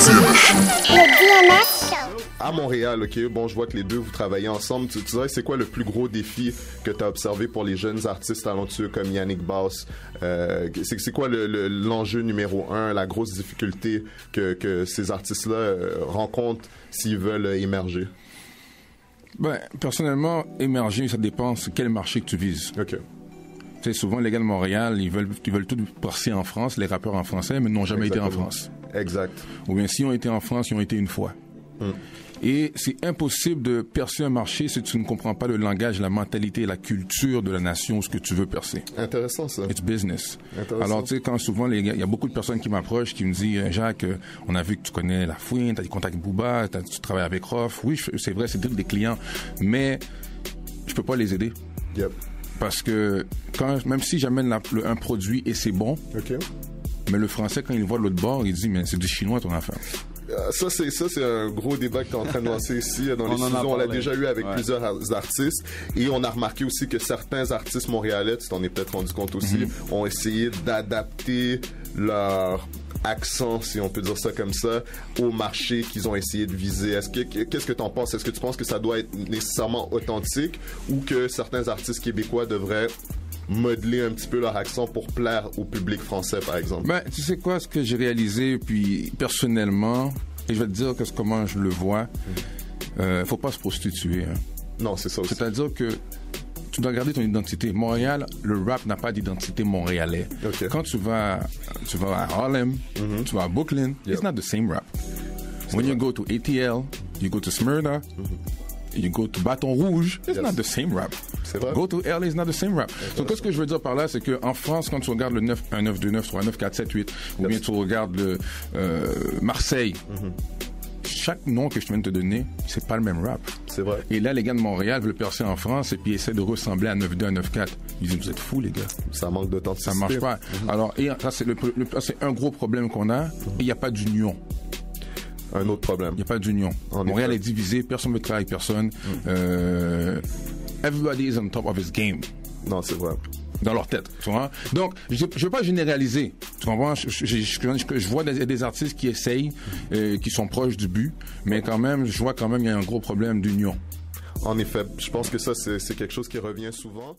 Le DMS Show. À Montréal, OK, bon, je vois que les deux, vous travaillez ensemble. Tu dirais, c'est quoi le plus gros défi que tu as observé pour les jeunes artistes talentueux comme Yannick Bass? C'est quoi l'enjeu numéro un, la grosse difficulté que ces artistes-là rencontrent s'ils veulent émerger? Ben, personnellement, émerger, ça dépend de quel marché que tu vises. OK. Tu sais, souvent, les gars de Montréal, ils veulent tout percer en France, les rappeurs en français, mais n'ont jamais été en France. Exact. Ou bien, s'ils ont été en France, ils ont été une fois. Et c'est impossible de percer un marché si tu ne comprends pas le langage, la mentalité, la culture de la nation, ce que tu veux percer. Intéressant, ça. It's business. Intéressant. Alors, tu sais, quand souvent, il y a beaucoup de personnes qui m'approchent, qui me disent, Jacques, on a vu que tu connais La Fouine, tu as des contacts avec Booba, tu travailles avec Rof. Oui, c'est vrai, c'est des clients, mais je peux pas les aider. Yep. Parce que même si j'amène un produit et c'est bon, OK. mais le français, quand il voit de l'autre bord, il dit, mais c'est du chinois ton affaire. Ça, c'est un gros débat que tu es en train de lancer ici dans les studios. On l'a déjà eu avec plusieurs artistes. Et on a remarqué aussi que certains artistes montréalais, tu t'en es peut-être rendu compte aussi, ont essayé d'adapter leur accent, si on peut dire ça comme ça, au marché qu'ils ont essayé de viser. Qu'est-ce que tu en penses? Est-ce que tu penses que ça doit être nécessairement authentique ou que certains artistes québécois devraient modeler un petit peu leur accent pour plaire au public français, par exemple? Ben, tu sais quoi, ce que j'ai réalisé, puis personnellement, et je vais te dire comment je le vois, faut pas se prostituer. Hein. Non, c'est ça aussi. C'est-à-dire que tu dois garder ton identité. Montréal, le rap n'a pas d'identité montréalais. Okay. Quand tu vas à Harlem, tu vas à Brooklyn, it's not the same rap. When you go to ATL, you go to Smyrna, you go to Bâton Rouge, it's not the same rap. C'est vrai. Go to LA, it's not the same rap. Donc, ce que je veux dire par là, c'est qu'en France, quand tu regardes le 9, 1, 9, 2, 9, 3, 9, 4, 7, 8, ou bien tu regardes le Marseille, chaque nom que je viens de te donner, c'est pas le même rap. C'est vrai. Et là, les gars de Montréal veulent percer en France et puis essaient de ressembler à 9-2, à 9-4. Ils disent, vous êtes fous, les gars. Ça manque d'authenticité. Ça marche pas. Alors, et ça, c'est un gros problème qu'on a. Et il n'y a pas d'union. Un autre problème. Il n'y a pas d'union. Montréal est divisé, personne ne veut travailler avec personne. Everybody is on top of his game. Non, c'est vrai. Dans leur tête, tu vois. Donc, je ne veux pas généraliser. Tu comprends? Je vois des artistes qui essayent, qui sont proches du but, mais quand même, je vois quand même qu'il y a un gros problème d'union. En effet, je pense que ça, c'est quelque chose qui revient souvent.